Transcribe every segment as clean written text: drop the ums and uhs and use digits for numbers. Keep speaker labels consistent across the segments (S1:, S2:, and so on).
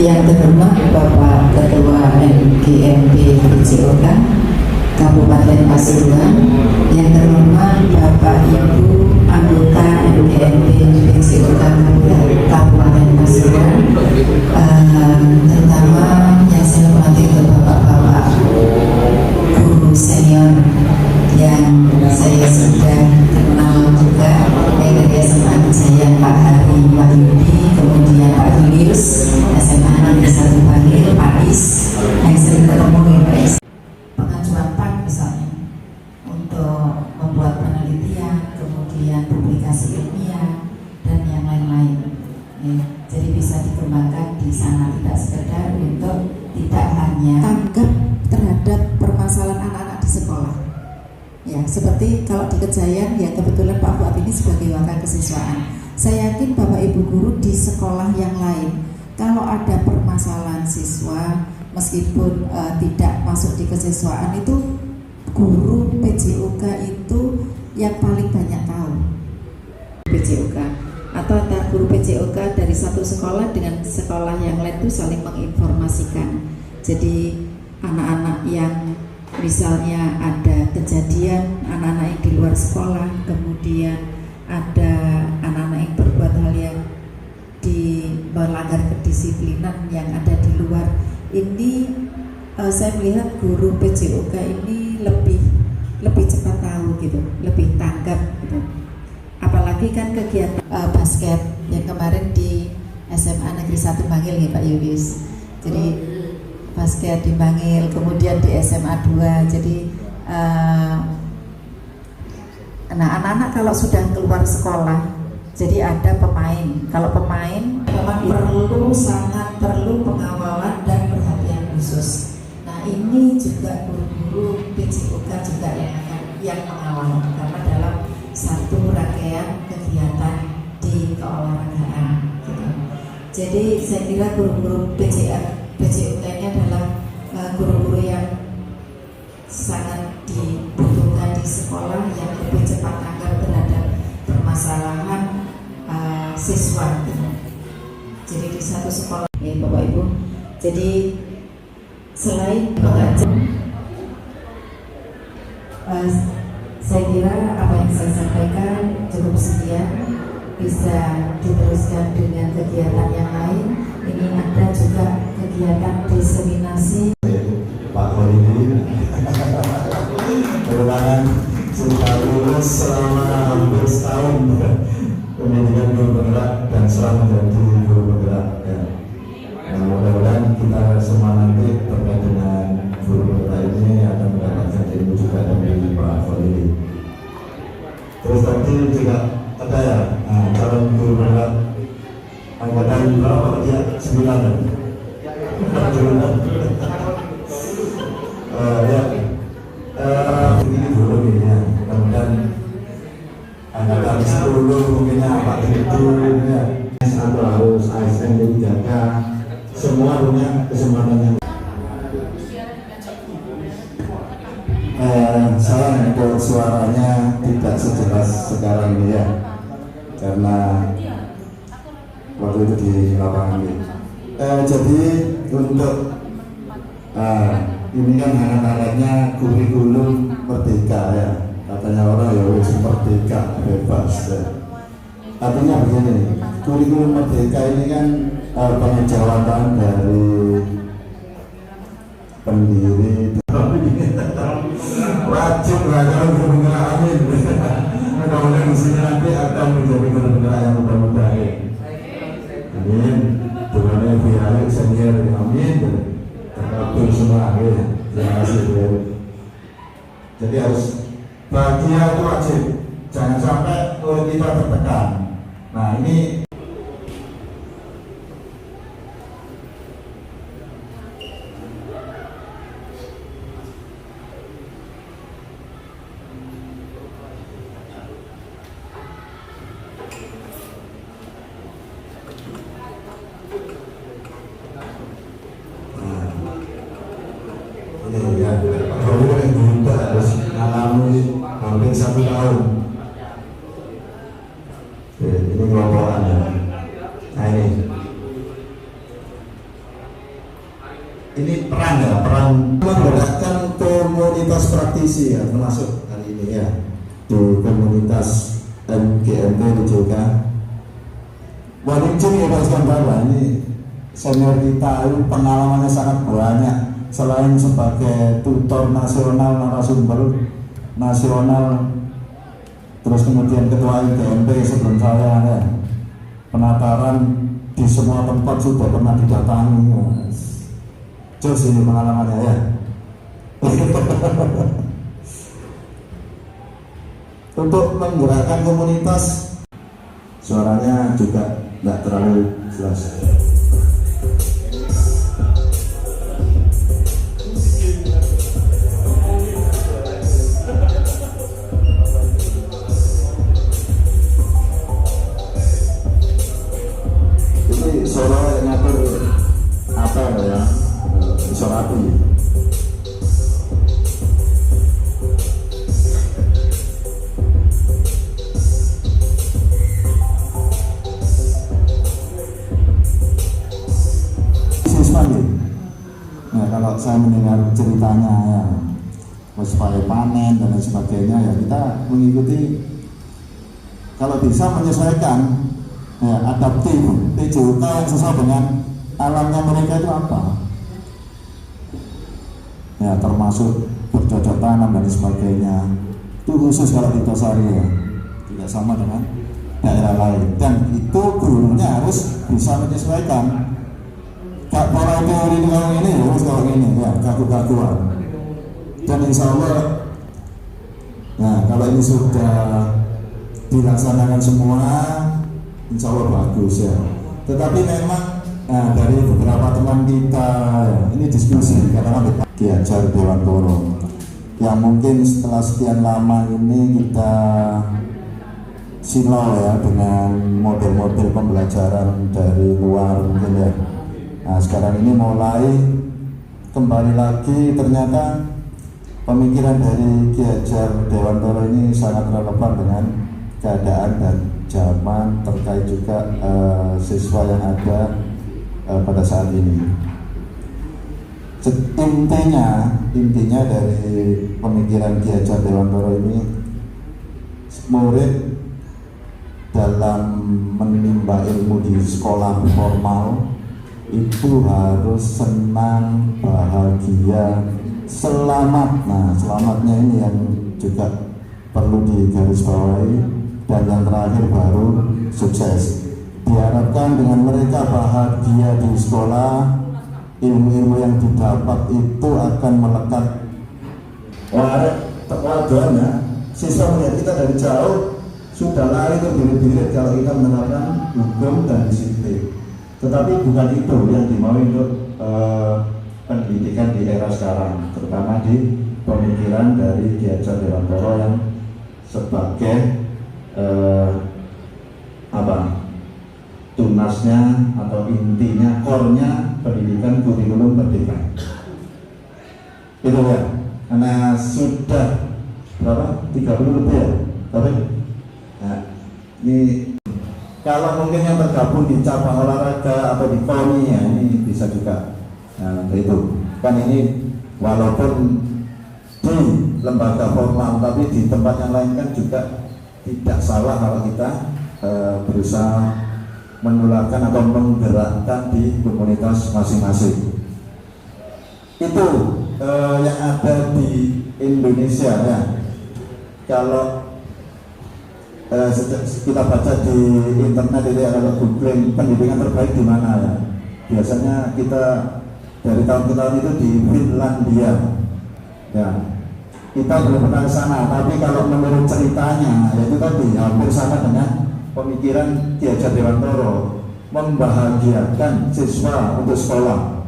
S1: Yang terhormat Bapak Ketua MGMP PJOK Kabupaten Pasuruan, yang terhormat Bapak Ibu anggota MGMP PJOK Kabupaten Pasuruan, terutama yang saya hormati Bapak-bapak guru senior yang saya sudah kenal juga dari SMA saya, Pak Hari Wahyudi, kemudian Pak Julius SMA Negeri 1 Bangil, Pak Is yang sering ketemu nih Pak Is. Pengajuan PAK misalnya untuk membuat penelitian, kemudian publikasi ilmiah dan yang lain-lain ya. Jadi bisa dikembangkan di sana, tidak sekedar untuk tidak hanya tanggap terhadap permasalahan anak-anak di sekolah. Ya, seperti kalau di Kejayan, ya kebetulan Pak Fuad ini sebagai wakil kesiswaan. Saya yakin Bapak Ibu guru di sekolah yang lain, kalau ada permasalahan siswa, meskipun tidak masuk di kesiswaan, itu guru PJOK itu yang paling banyak tahu. PJOK atau antar guru PJOK dari satu sekolah dengan sekolah yang lain itu saling menginformasikan. Jadi anak-anak yang misalnya ada kejadian anak-anak yang di luar sekolah, kemudian ada anak-anak yang berbuat hal yang melanggar kedisiplinan yang ada di luar, ini saya melihat guru PJOK ini lebih cepat tahu gitu, lebih tanggap gitu. Apalagi kan kegiatan basket yang kemarin di SMA Negeri 1 Bangil ya Pak Yudis. Jadi basket di Bangil, kemudian di SMA 2. Jadi anak-anak kalau sudah keluar sekolah, jadi ada pemain. Kalau pemain memang sangat perlu pengawalan dan perhatian khusus. Nah ini juga guru-guru PJOK juga yang mengawal, karena dalam satu rangkaian kegiatan di keolahragaan gitu. Jadi saya kira guru-guru PJOK ini adalah guru-guru yang sangat dibutuhkan di sekolah, yang lebih cepat tanggap terhadap permasalahan siswa gitu. Jadi di satu sekolah ya Bapak Ibu, jadi selain mengajar, saya kira apa yang saya sampaikan cukup sekian, bisa diteruskan dengan kegiatan yang lain. Ini ada juga kegiatan diseminasi
S2: Pak Wahyudi merupakan sudah lulus selama hampir setahun pendidikan guru penggerak dan selama menjadi guru penggerak ya. Nah, mudah-mudahan kita semua nanti terkait dengan guru penggerak ini akan mendapatkan ilmu juga dari Pak Wahyudi. Terus tadi juga ada ya calon guru penggerak angkatan berapa dia? 9 kan? Ini dulu ya, kemudian angkatan 10 mungkinnya Pak Direktur ya, atau harus ASN dijaga, semua punya kesempatan yang saya untuk suaranya tidak sejelas sekarang ini ya, karena waktu itu di lapangan ini. Jadi untuk ini kan hangat-hangatnya kurikulum merdeka ya, katanya orang ya wis merdeka bebas ya. Artinya begini, kurikulum merdeka ini kan pengejawantahan dari pendiri wajib belajar untuk penggerak, amin. Mudah-mudahan di sini nanti akan menjadi penggerak yang mudah-mudahan, amin. Tuhannya biaya senior, amin. Terkabul semua, amin. Terima kasih. Jadi harus bahagia itu wajib, jangan sampai kita tertekan. Nah ini ya, kalau kita harus mengalami hampir 1 tahun. Ini kelompokan ya. ini peran ya, peran menggerakkan komunitas praktisi ya, termasuk hari ini ya di komunitas MGMP di JK. Wali Cing ya Pak Bapak, ini senior kita itu pengalamannya sangat banyak. Selain sebagai tutor nasional, narasumber nasional, terus kemudian ketua MGMP sebelum saya ya, penataran di semua tempat sudah pernah didatangi. Jos ini pengalamannya ya. Untuk menggerakkan komunitas, suaranya juga tidak terlalu jelas. Ini suara yang ngatur apa ya? Suara api. Nah, kalau saya mendengar ceritanya ya, supaya panen dan lain sebagainya ya, kita mengikuti, kalau bisa menyesuaikan ya, adaptif TJK yang sesuai dengan alamnya mereka itu apa ya, termasuk bercocok tanam dan sebagainya. Itu khusus kalau di Tosari ya, tidak sama dengan daerah lain, dan itu gurunya harus bisa menyesuaikan. Kak pola teori dengan ini harus kalau ini ya, kaku-kakuan. Dan insya Allah, nah kalau ini sudah dilaksanakan semua, insya Allah bagus ya. Tetapi memang dari beberapa teman kita ya, ini diskusi karena Ki Hajar Dewantoro yang mungkin setelah sekian lama ini kita silau ya dengan model-model pembelajaran dari luar mungkin ya. Nah sekarang ini mulai kembali lagi, ternyata pemikiran dari Ki Hajar Dewantoro ini sangat relevan dengan keadaan dan zaman terkait juga siswa yang ada pada saat ini. Intinya dari pemikiran Ki Hajar Dewantoro ini, murid dalam menimba ilmu di sekolah formal itu harus senang, bahagia, selamat. Nah, selamatnya ini yang juga perlu digarisbawahi, dan yang terakhir baru sukses. Diharapkan dengan mereka bahagia di sekolah, ilmu-ilmu yang didapat itu akan melekat. Waduhnya, siswa melihat kita dari jauh sudah lari terbirit-birit kalau kita menerapkan hukum dan disiplin. Tetapi bukan itu yang dimau untuk pendidikan di era sekarang, terutama di pemikiran dari Ki Hajar Dewantoro yang sebagai tunasnya atau intinya, core-nya pendidikan kurikulum merdeka. Itu ya, karena sudah berapa? 30 lebih ya, tapi nah, ini kalau mungkin yang tergabung di cabang olahraga atau di PONI ya, ini bisa juga. Nah, itu kan ini walaupun di lembaga formal, tapi di tempat yang lain kan juga tidak salah kalau kita berusaha menularkan atau menggerakkan di komunitas masing-masing. Itu yang ada di Indonesia ya. Kalau kita baca di internet itu ya, kalau googling pendidikan terbaik di mana ya, biasanya kita dari tahun ke tahun itu di Finlandia ya. Kita belum pernah ke sana, tapi kalau menurut ceritanya yaitu tadi hampir sama dengan pemikiran Ki Hajar Dewantoro, membahagiakan siswa untuk sekolah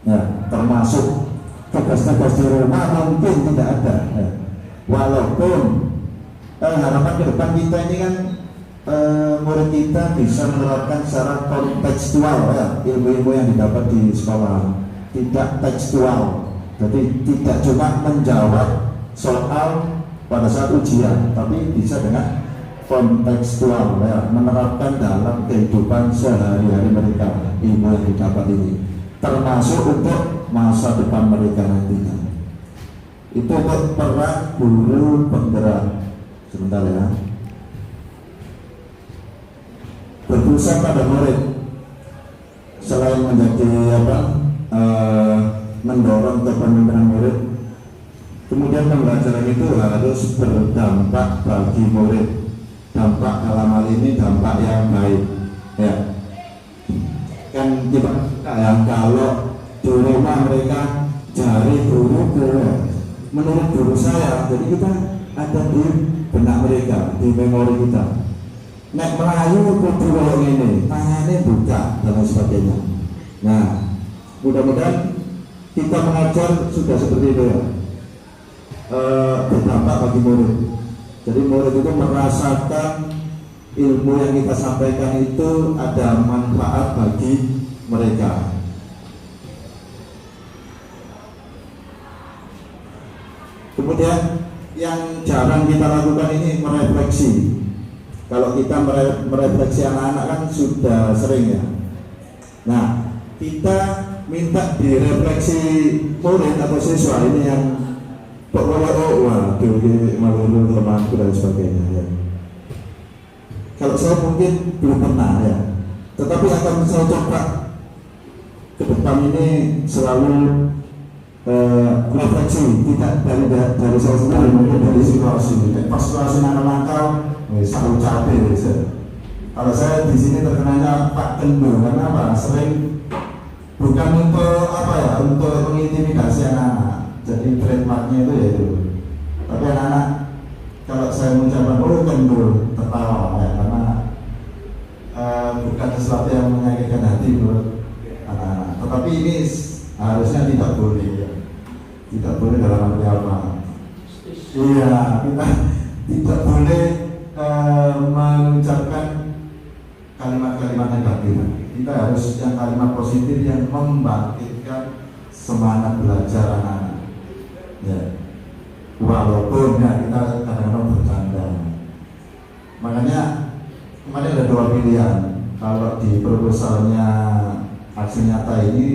S2: ya, termasuk tugas-tugas di rumah mungkin tidak ada ya. Walaupun harapan ke depan kita ini kan murid kita bisa menerapkan secara kontekstual ya, ilmu-ilmu yang didapat di sekolah, tidak tekstual. Jadi tidak cuma menjawab soal pada saat ujian, tapi bisa dengan kontekstual ya, menerapkan dalam kehidupan sehari-hari mereka ilmu yang didapat ini. termasuk untuk masa depan mereka nantinya. Itu untuk peran guru penggerak. Sebentar ya. Berpusat pada murid, selain menjadi mendorong kepemimpinan murid, kemudian pembelajaran itu harus berdampak bagi murid. Dampak dalam hal ini dampak yang baik, ya. Kan kita yang kalau di rumah mereka cari guru menurut guru saya, jadi kita ada di benak mereka, di memori kita. Nek Melayu kudu kalau ini, tangannya buka dan lain sebagainya. Nah, mudah-mudahan kita mengajar sudah seperti itu ya, berdampak bagi murid. Jadi murid itu merasakan ilmu yang kita sampaikan itu ada manfaat bagi mereka. Kemudian yang jarang kita lakukan ini merefleksi. Kalau kita merefleksi anak-anak kan sudah sering ya. Nah, kita minta direfleksi murid atau siswa ini yang waduh, malu temanku dan sebagainya ya. Kalau saya mungkin belum pernah ya, tetapi akan saya coba ke depan ini selalu refleksi, tidak dari saya sendiri, mungkin dari situasi. Pas situasi nakal selalu capek. Kalau saya di sini terkenanya Pak Kendor, karena apa? Sering bukan untuk untuk mengintimidasi anak-anak. Jadi trademarknya itu ya itu. Tapi anak-anak kalau saya mengucapkan Kendor tertawa ya, karena bukan sesuatu yang menyakitkan hati menurut anak-anak. Tetapi ini harusnya tidak boleh ya. Tidak boleh dalam arti apa? Iya, kita tidak boleh mengucapkan kalimat-kalimat negatif. Kita harus yang kalimat positif yang membangkitkan semangat belajar anak-anak. Ya, walaupun ya kita kadang-kadang bercanda. Makanya kemarin ada dua pilihan. Kalau di proposalnya aksi nyata ini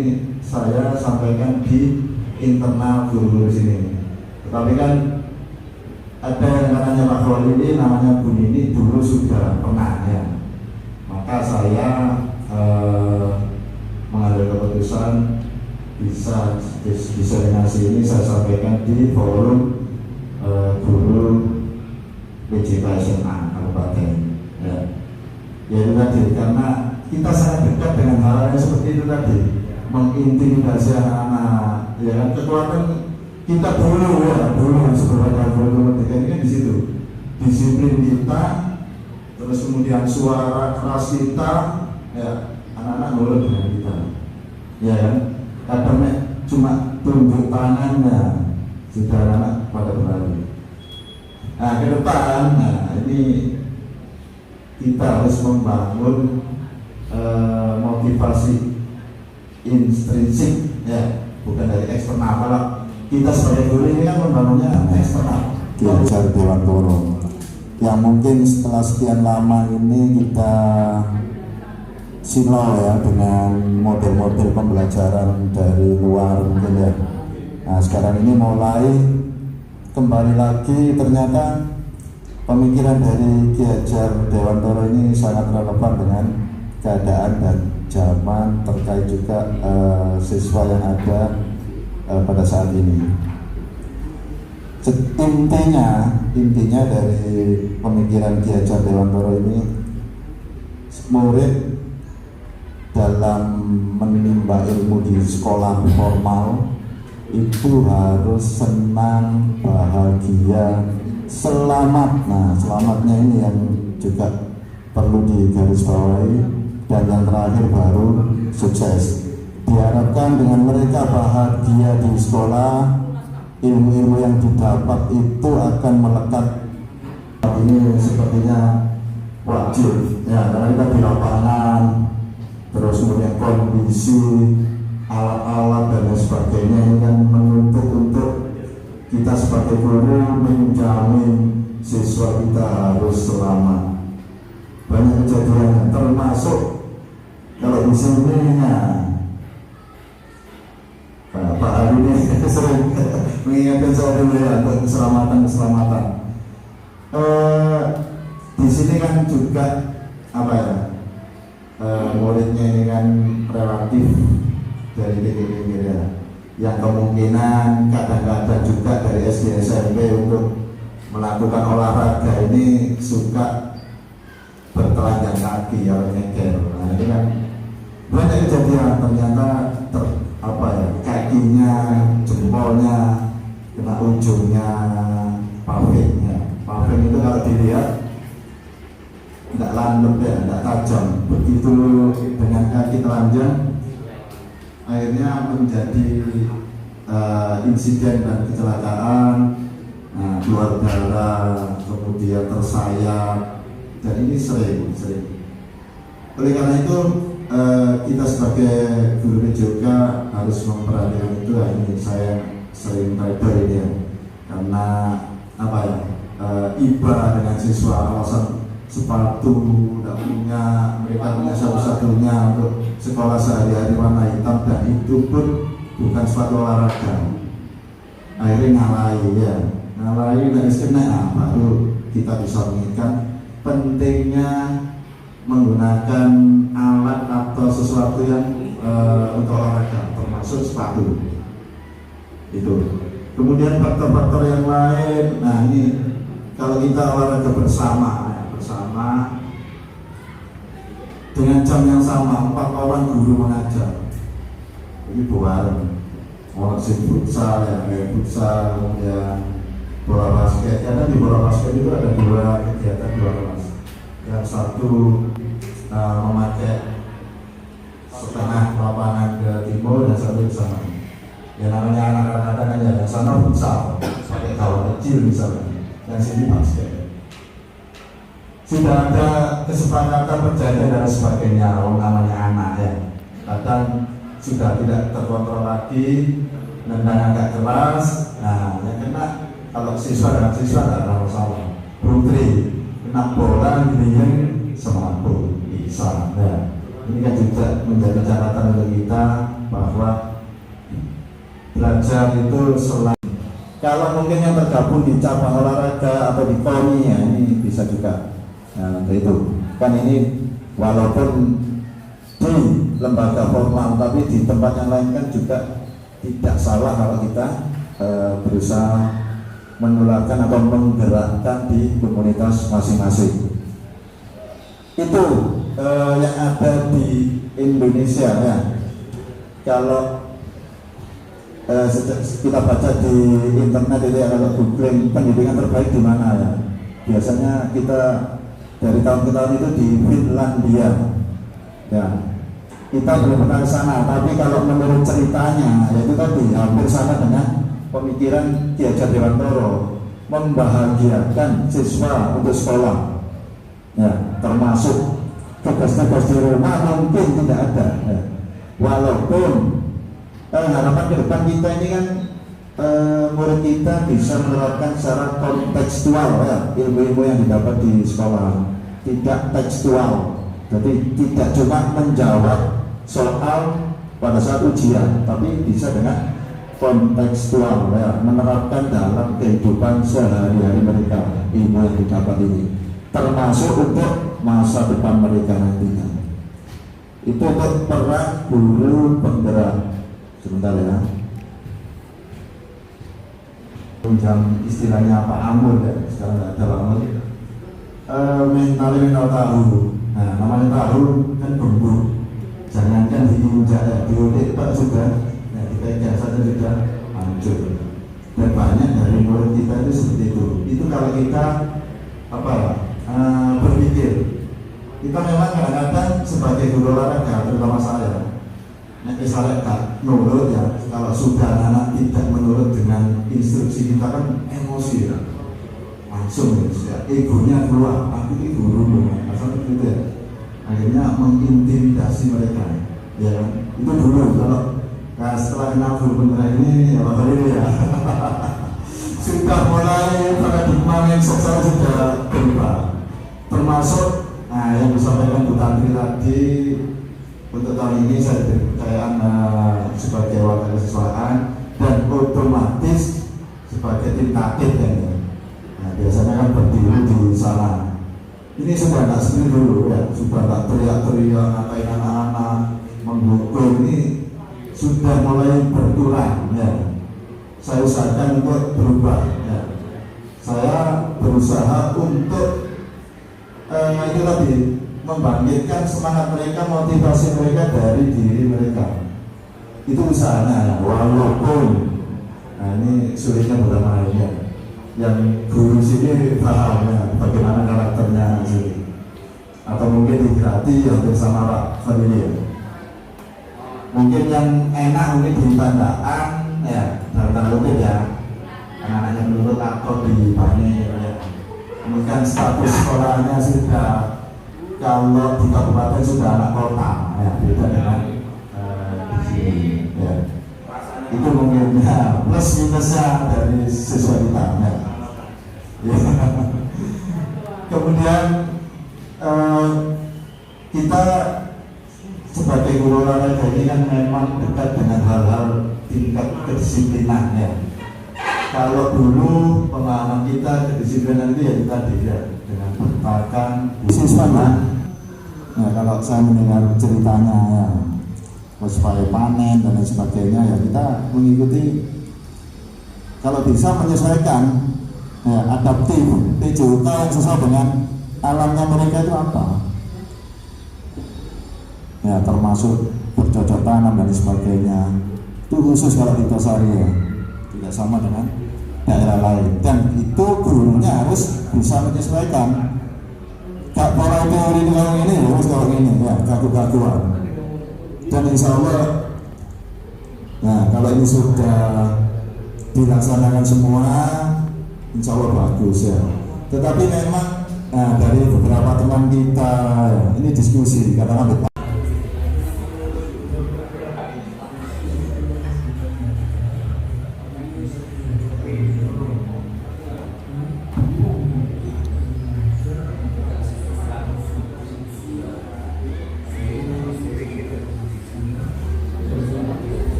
S2: saya sampaikan di internal guru-guru sini. Tetapi kan ada yang namanya Pak Khalili, namanya Bu Nini dulu sudah pernah ya. Maka saya mengambil keputusan bisa diseminasi ini saya sampaikan di forum guru PJK SMA Kabupaten. Ya itu tadi, karena kita sangat dekat dengan hal yang seperti itu tadi, mengintimidasi anak-anak. Ya kan, kekuatan kita dulu sebenarnya dulu ini kan di situ, disiplin kita, terus kemudian suara keras kita, ya anak-anak nurut dengan kita, ya kan. Kadang cuma tunjuk tangannya sudah anak pada berlari. Nah ke depan, ini kita harus membangun motivasi intrinsik ya, bukan dari eksternal. Kalau kita sebagai guru ini kan membangunnya eksternal. Ki Hajar Dewantoro yang mungkin setelah sekian lama ini kita silau ya dengan model-model pembelajaran dari luar mungkin ya. Nah sekarang ini mulai kembali lagi, ternyata pemikiran dari Ki Hajar Dewantoro ini sangat relevan dengan keadaan dan zaman, terkait juga siswa yang ada pada saat ini. Intinya dari pemikiran Ki Hajar Dewantoro ini, murid dalam menimba ilmu di sekolah formal itu harus senang, bahagia, selamat. Nah selamatnya ini yang juga perlu digarisbawahi. Dan yang terakhir baru sukses. Diharapkan dengan mereka bahagia di sekolah, ilmu-ilmu yang didapat itu akan melekat. Ini sepertinya wajib ya, karena kita di lapangan, terus kemudian kondisi alat-alat dan lain sebagainya ini kan menuntut untuk kita sebagai guru menjamin siswa kita harus selamat. Banyak kejadian termasuk kalau di sini saya dulu ya untuk keselamatan. Di sini kan juga apa ya, muridnya ini kan relatif dari pinggir-pinggir ya, yang kemungkinan kadang-kadang juga dari SD SMP untuk melakukan olahraga ini suka bertelanjang kaki atau nyeker. Nah ini kan banyak kejadian ternyata kakinya, jempolnya kena ujungnya pavingnya. Paving itu kalau dilihat tidak landep ya, tidak tajam. Begitu dengan kaki telanjang, akhirnya menjadi insiden dan kecelakaan, keluar darah, kemudian tersayat, dan ini sering. Oleh karena itu kita sebagai guru PJOK harus memperhatikan itu. Ini saya sering trader ini ya, karena apa ya, iba dengan siswa alasan sepatu tidak punya, mereka punya satu-satunya untuk sekolah sehari-hari warna hitam, dan itu pun bukan sepatu olahraga. Akhirnya ngalahi dari kena, baru kita bisa mengingatkan pentingnya menggunakan alat atau sesuatu yang untuk olahraga, termasuk sepatu itu. Kemudian faktor-faktor yang lain, nah ini kalau kita olahraga bersama dengan jam yang sama, 4 orang guru mengajar, ini bareng. Orang sih futsal ya, kayak futsal, kemudian bola basket. Karena di bola basket itu ada 2 kegiatan, 2 kelas. Yang satu memakai setengah lapangan ke timur dan satu ke sana. Ya namanya anak-anak kan ya, yang sana futsal, pakai gawang kecil misalnya, yang sini basket. Sudah ada kesepakatan perjanjian dan sebagainya, namanya anak ya. Kadang sudah tidak terkontrol lagi, nendang agak keras. Nah, yang kena kalau siswa dengan siswa tidak ada masalah. Putri kena bola gini semaput bisa. Nah, ini kan juga menjadi catatan untuk kita bahwa belajar itu selain kalau mungkin yang tergabung di cabang olahraga atau di KONI ya, ini bisa juga. Nah, itu kan ini walaupun di lembaga formal, tapi di tempat yang lain kan juga tidak salah kalau kita berusaha menularkan atau menggerakkan di komunitas masing-masing. Itu yang ada di Indonesia ya. Kalau kita baca di internet itu ya, kalau googling pendidikan terbaik di mana ya, biasanya kita dari tahun ke tahun itu di Finlandia ya. Kita belum pernah ke sana, tapi kalau menurut ceritanya yaitu tadi hampir sama dengan pemikiran Ki Hajar Dewantara, membahagiakan siswa untuk sekolah ya, termasuk tugas-tugas di rumah mungkin tidak ada ya. Walaupun harapan ke depan kita ini kan murid kita bisa menerapkan secara kontekstual ya, ilmu-ilmu yang didapat di sekolah, tidak tekstual. Jadi tidak cuma menjawab soal pada saat ujian, tapi bisa dengan kontekstual ya, menerapkan dalam kehidupan sehari-hari mereka ilmu yang didapat ini, termasuk untuk masa depan mereka nantinya. Itu untuk para guru penggerak. Sebentar ya, jam istilahnya Pak Amur ya, sekarang nggak ada banget. Mental tahu. Nah, namanya tahu kan bumbu. Jangankan diinjak ya, diotek Pak sudah. Nah, kita saja sudah hancur. Dan banyak dari murid kita itu seperti itu. Itu kalau kita berpikir, kita memang kadang-kadang sebagai guru olahraga, terutama saya, misalnya tak nurut ya, kalau sudah anak tidak menurut dengan instruksi kita kan emosi ya, langsung ya, egonya keluar, aku ini guru asal itu ya, akhirnya mengintimidasi mereka ya. Itu dulu kalau setelah kenal guru penggerak ini ya Bapak ini ya sudah mulai paradigma mindset saya sudah berubah, termasuk yang disampaikan Bu Tantri tadi. Untuk tahun ini saya dipercayakan sebagai wakil kesiswaan dan otomatis sebagai sebagai tim kapit kan ya. Nah, biasanya kan berdiri di sana. Ini sudah nggak seperti dulu ya, sudah nggak teriak-teriak ngatain anak-anak, menghukum. Ini sudah mulai berkurang ya. Saya usahakan untuk berubah ya. Saya berusaha untuk itu tadi membangkitkan semangat mereka, motivasi mereka dari diri mereka. Itu usahanya ya, walaupun nah ini sulitnya bukan main ya. Yang guru sini paham ya, bagaimana karakternya sini, atau mungkin dilatih hampir sama Pak Fadli ya. Mungkin yang enak mungkin di Bandaan ya, dalam lebih ya, anak-anak yang menurut atau di Bani ya. Mungkin status sekolahnya sudah, kalau di kabupaten sudah anak kota ya, beda dengan di sini ya. Itu mungkin ya, plus minusnya dari siswa kita ya. Kemudian kita sebagai guru olahraga ini kan memang dekat dengan hal-hal tingkat kedisiplinan ya. Kalau dulu pengalaman kita kedisiplinan itu ya kita tidak dengan bertakan siswa kan. Nah, kalau saya mendengar ceritanya ya, supaya panen dan lain sebagainya ya, kita mengikuti, kalau bisa menyesuaikan ya, adaptif TJK yang sesuai dengan alamnya mereka itu apa ya, termasuk bercocok tanam dan sebagainya. Itu khusus kalau di Tosari ya, tidak sama dengan daerah lain, dan itu gurunya harus bisa menyesuaikan. Gak pola teori kalau ini harus kalau ini ya, kaku-kakuan. Dan insya Allah, nah kalau ini sudah dilaksanakan semua, insya Allah bagus ya. Tetapi memang dari beberapa teman kita ini diskusi katakan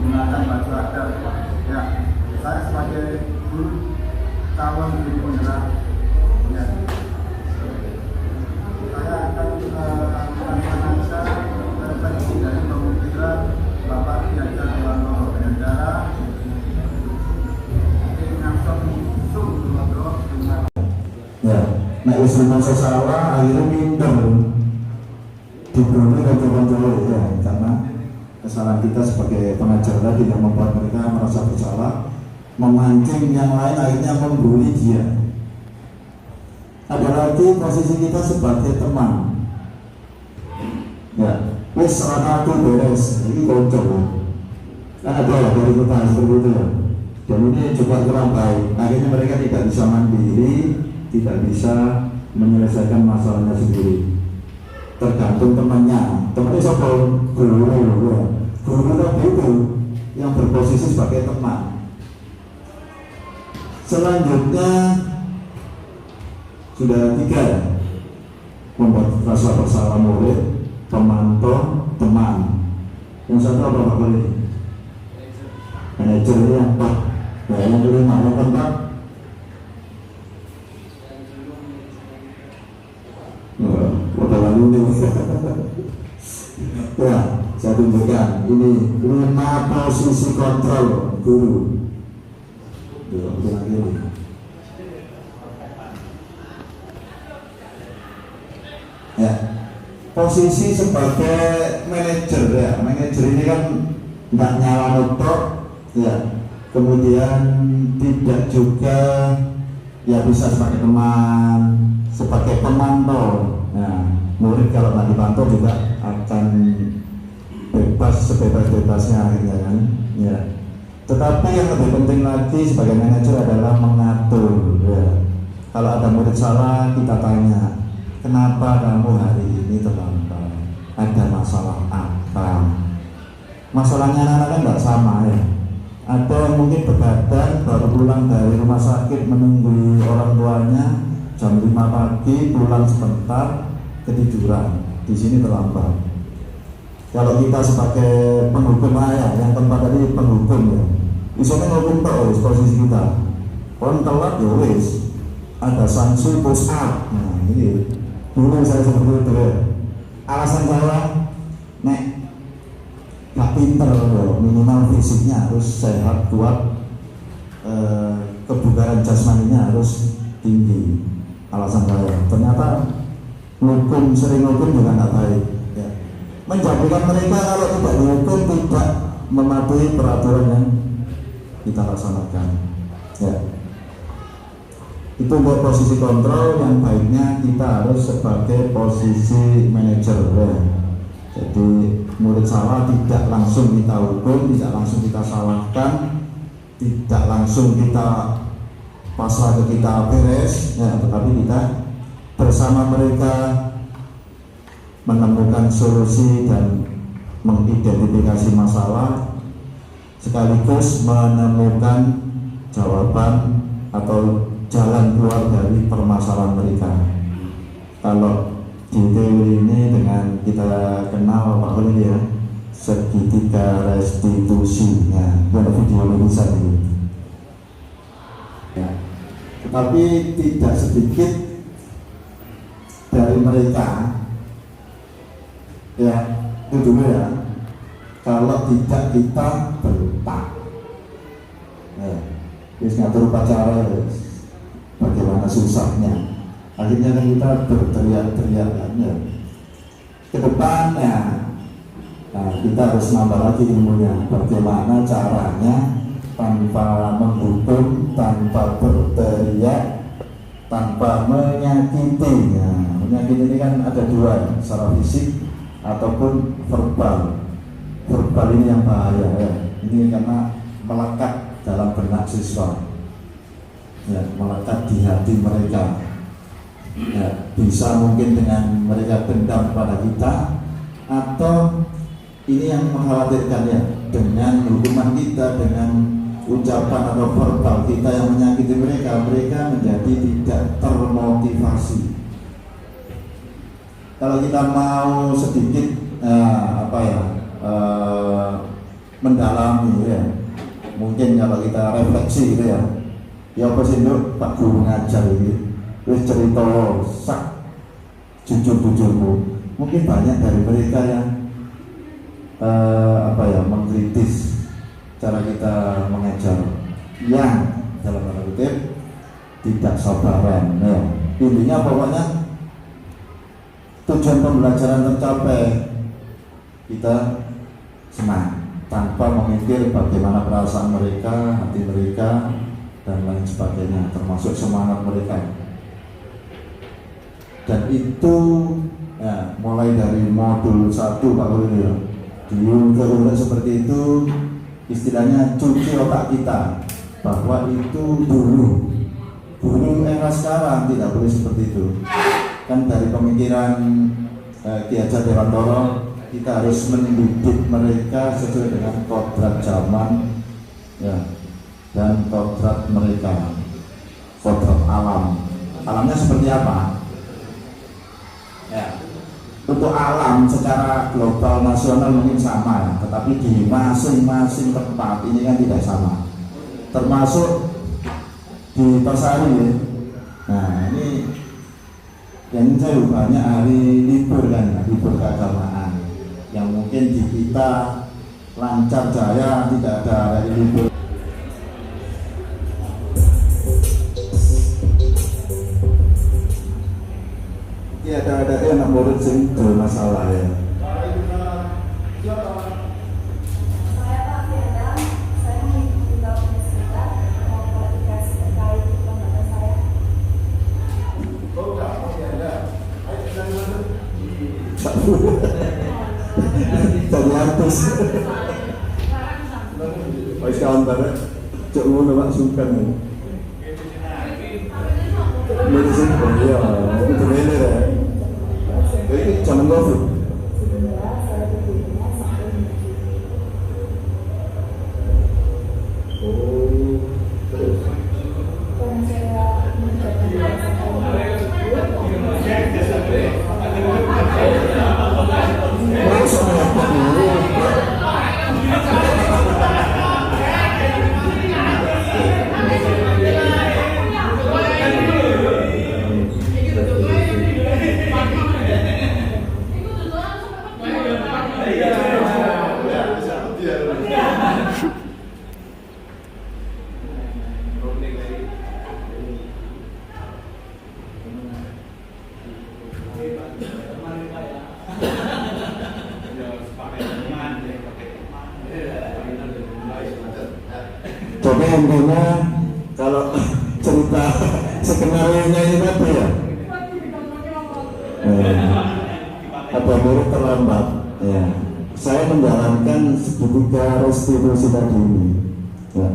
S2: menggunakan baju adat ya. Saya sebagai guru calon guru penggerak ya, saya akan menganalisa refleksi dari pemikiran Bapak Kiai Dewanto Bendara ya. Nah, instrumen sesawa akhirnya minder dibunuh dan contoh ya, karena kesalahan kita sebagai pengajar tidak membuat mereka merasa bersalah, memancing yang lain akhirnya membuli dia. Ada lagi posisi kita sebagai teman ya, wis aku beres ini bocor kan, ada ya dari kita seperti itu ya. Dan ini coba kurang baik, akhirnya mereka tidak bisa mandiri, tidak bisa menyelesaikan masalahnya sendiri, tergantung temannya. Temannya siapa? Guru ya. Guru itu yang berposisi sebagai teman. Selanjutnya sudah 3 ya, membuat rasa bersalah murid, pemantau, teman. Yang satu apa Pak Kali? Manajer yang 4. Nah, yang kelima, yang keempat udah lalu nih. Ya, saya tunjukkan ini 5 posisi kontrol guru. Ya, posisi sebagai manajer ya. Manajer ini kan nggak nyala nutrok ya. kemudian tidak juga ya bisa sebagai teman, sebagai pemantau. Nah, murid kalau nggak dipantau juga akan bebas sebebas-bebasnya akhirnya kan. Ya. Tetapi yang lebih penting lagi sebagai manajer adalah mengatur. Ya. Kalau ada murid salah, kita tanya, kenapa kamu hari ini terlambat? Ada masalah apa? Masalahnya anak-anak kan nggak sama ya. Ada yang mungkin begadang baru pulang dari rumah sakit menunggu orang tuanya jam 5 pagi, pulang sebentar ketiduran, di sini terlambat. Kalau kita sebagai penghukum yang tempat tadi penghukum ya, isomnya nghukum terus posisi kita. Kon telat ya wis, ada sanksi push up. Nah ini dulu saya seperti itu ya. Alasan saya nek gak pinter loh, minimal fisiknya harus sehat, kuat, kebugaran jasmaninya harus tinggi. Alasan saya ternyata sering hukum juga nggak baik ya. Menjadikan mereka kalau tidak dihukum tidak mematuhi peraturan yang kita laksanakan ya. Itu untuk posisi kontrol, yang baiknya kita harus sebagai posisi manajer ya. Jadi murid salah tidak langsung kita hukum, tidak langsung kita salahkan, tidak langsung kita pasrah ke kita beres ya, tetapi kita bersama mereka menemukan solusi dan mengidentifikasi masalah sekaligus menemukan jawaban atau jalan keluar dari permasalahan mereka. Kalau di teori ini dengan kita kenal Pak Khalil ya, segitiga restitusi ya, ada video bisa gitu ya. Tetapi tidak sedikit dari mereka ya, itu dulu ya, kalau tidak kita bentak ya, terus ngatur upacara ya, bagaimana susahnya. Akhirnya kan kita berteriak-teriak ya. Ke depannya nah, kita harus nambah lagi ilmunya, bagaimana caranya tanpa menghukum, tanpa berteriak, tanpa menyakiti. Nah, menyakiti ini kan ada dua, secara fisik ataupun verbal. Verbal ini yang bahaya ya. Ini karena melekat dalam benak siswa ya, melekat di hati mereka ya, bisa mungkin dengan mereka dendam pada kita, atau ini yang mengkhawatirkan ya, dengan hukuman kita, dengan ucapan atau verbal kita yang menyakiti mereka, mereka menjadi tidak termotivasi. Kalau kita mau sedikit mendalami ya, mungkin kalau kita refleksi gitu ya, ya apa sih Nduk, Pak Guru ngajar gitu, wis cerita sak jujur-jujurmu. Mungkin banyak dari mereka yang mengkritis cara kita mengajar, yang dalam tanda kutip tidak sabaran ya. Intinya pokoknya tujuan pembelajaran tercapai, kita senang tanpa memikir bagaimana perasaan mereka, hati mereka, dan lain sebagainya, termasuk semangat mereka. Dan itu ya, mulai dari modul 1 Pak Guru ya, diunggah-unggah seperti itu, istilahnya cuci otak kita, bahwa itu dulu era sekarang tidak boleh seperti itu. Kan dari pemikiran Ki Hajar Dewantara, kita harus mendidik mereka sesuai dengan kodrat zaman ya, dan kodrat mereka, kodrat alam. Alamnya seperti apa? Ya, untuk alam secara global nasional mungkin sama, tetapi di masing-masing tempat ini kan tidak sama. Termasuk di Pasari. Nah ini yang saya banyak hari libur kan, libur keagamaan, yang mungkin di kita lancar jaya tidak ada hari libur. Ya ada anak murid sing bermasalah ya.
S3: Saya Pak Firdan, saya mengikuti
S2: Wis kawan-kawan cek ngono Pak Sungkan. Medicine ya, itu bener ya. Jadi jangan Covid. Jadi intinya kalau cerita skenario-nya ini apa ya? Ada murid terlambat. Ya. Saya menjalankan segitiga restitusi tadi ini. Ya.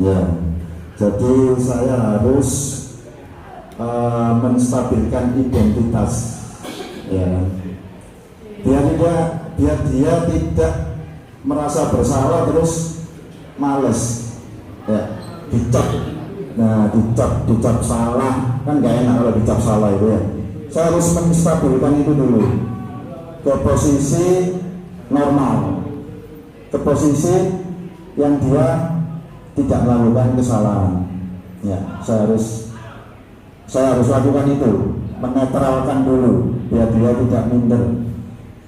S2: Ya. Jadi saya harus menstabilkan identitas. Ya. Biar dia tidak merasa bersalah terus males, ya, dicap salah kan gak enak kalau dicap salah itu ya. Saya harus menstabilkan itu dulu ke posisi normal, ke posisi yang dia tidak melakukan kesalahan. Ya, saya harus lakukan itu, menetralkan dulu biar dia tidak minder.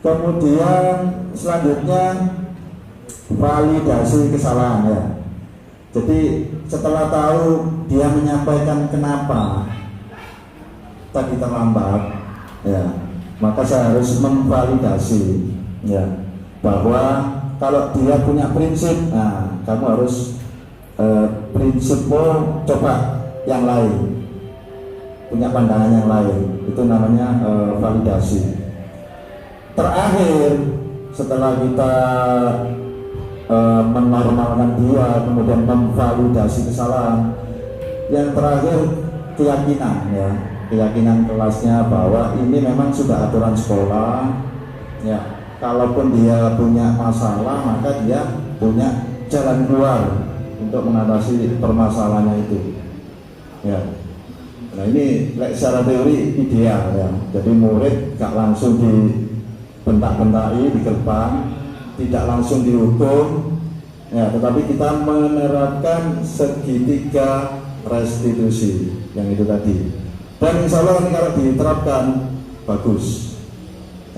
S2: Kemudian selanjutnya validasi kesalahan ya. Jadi setelah tahu dia menyampaikan kenapa tadi terlambat ya, maka saya harus memvalidasi ya, bahwa kalau dia punya prinsip, nah kamu harus prinsipmu coba yang lain, punya pandangan yang lain, itu namanya validasi. Terakhir setelah kita menormalkan dia, kemudian memvalidasi kesalahan, yang terakhir keyakinan ya, keyakinan kelasnya bahwa ini memang sudah aturan sekolah ya. Kalaupun dia punya masalah maka dia punya jalan keluar untuk mengatasi permasalahannya itu ya. Nah ini secara teori ideal ya. Jadi murid gak langsung dibentak-bentaki di gerbang, tidak langsung dihukum ya, tetapi kita menerapkan segitiga restitusi yang itu tadi, dan insya Allah ini kalau diterapkan bagus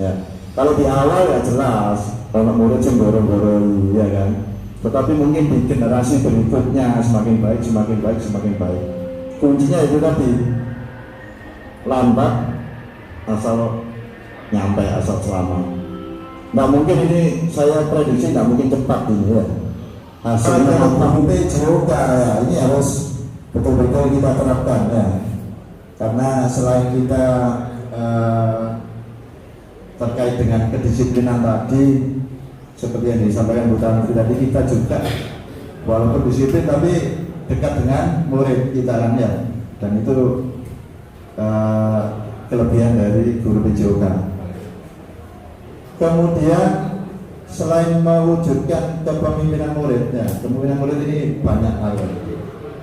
S2: ya. Kalau di awal ya jelas kalau murid cemborong-borong ya kan, tetapi mungkin di generasi berikutnya semakin baik, semakin baik, semakin baik. Kuncinya itu tadi, lambat asal nyampe, asal selamat. Nggak mungkin ini, saya prediksi nggak mungkin cepat ini ya. Hasilnya sampai juga ya, ini harus betul-betul kita terapkan ya. Karena selain kita terkait dengan kedisiplinan tadi, seperti yang disampaikan Bu Tantri tadi, kita juga walaupun disiplin tapi dekat dengan murid kita kan ya. Dan itu kelebihan dari guru PJOK. Kemudian selain mewujudkan kepemimpinan murid ya, kepemimpinan murid ini banyak hal.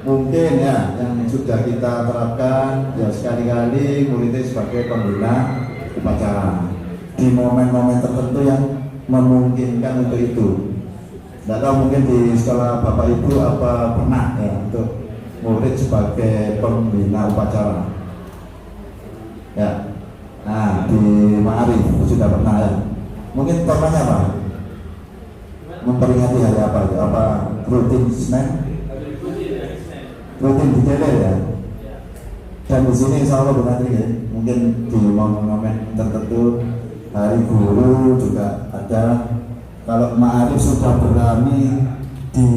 S2: Mungkin ya yang sudah kita terapkan ya, sekali-kali muridnya sebagai pembina upacara di momen-momen tertentu yang memungkinkan untuk itu. Tidak tahu mungkin di sekolah Bapak Ibu apa pernah ya untuk murid sebagai pembina upacara ya. Nah di Ma'arif sudah pernah ya. Mungkin temanya apa? Memperingati hari apa? Apa rutin Senin? Rutin di Jeler ya. Dan di sini insya Allah benar ya. Mungkin di momen-momen tertentu hari guru juga ada. Kalau Ma'arif sudah berani di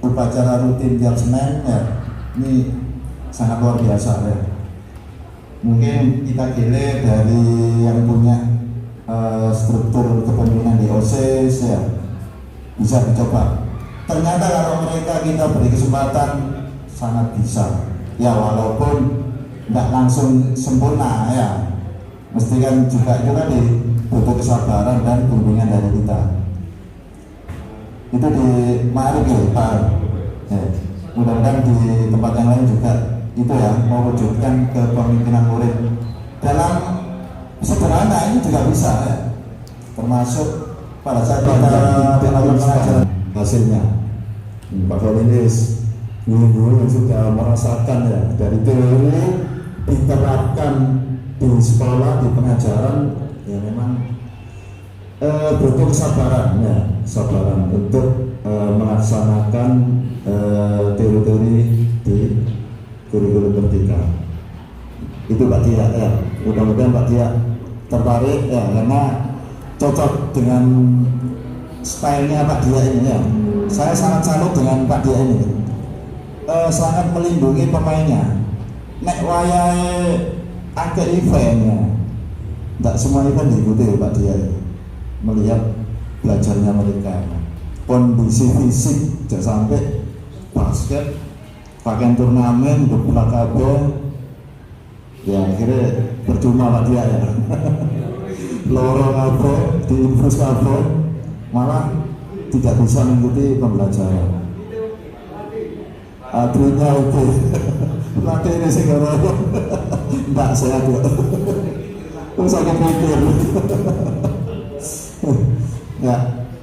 S2: upacara rutin tiap Senin ya, ini sangat luar biasa ya. Mungkin kita gile dari yang punya struktur kepemimpinan di OSIS ya, bisa dicoba. Ternyata kalau mereka kita beri kesempatan sangat bisa ya, walaupun nggak langsung sempurna ya, mesti kan juga itu tadi butuh kesabaran dan bimbingan dari kita. Itu di Ma'arif ya Pak ya. Mudah-mudahan di tempat yang lain juga itu ya, mewujudkan kepemimpinan murid dalam sederhana ini juga bisa ya, termasuk pada saat kita melakukan pengajaran hasilnya. Pak Kolinis guru-guru sudah merasakan ya, dari teori diterapkan di sekolah, di pengajaran ya, memang butuh kesabaran ya, kesabaran untuk melaksanakan teori-teori di kurikulum Merdeka. Itu Pak Tia ya, mudah-mudahan Pak Tia tertarik ya, karena cocok dengan stylenya Pak Dia ini ya. Saya sangat salut dengan Pak Dia ini, sangat melindungi pemainnya. Nek wayahe akeh eventnya, tidak semua event diikuti Pak Dia. Melihat belajarnya mereka, kondisi fisik jangan sampai basket pakaian turnamen berpula kabel ya, akhirnya percuma Pak Dia ya. Lorong apa diinfus kabel, malah tidak bisa mengikuti pembelajaran. Duitnya oke, pelatih ini sih kalau tidak sehat ya. Terus aku pikir ya,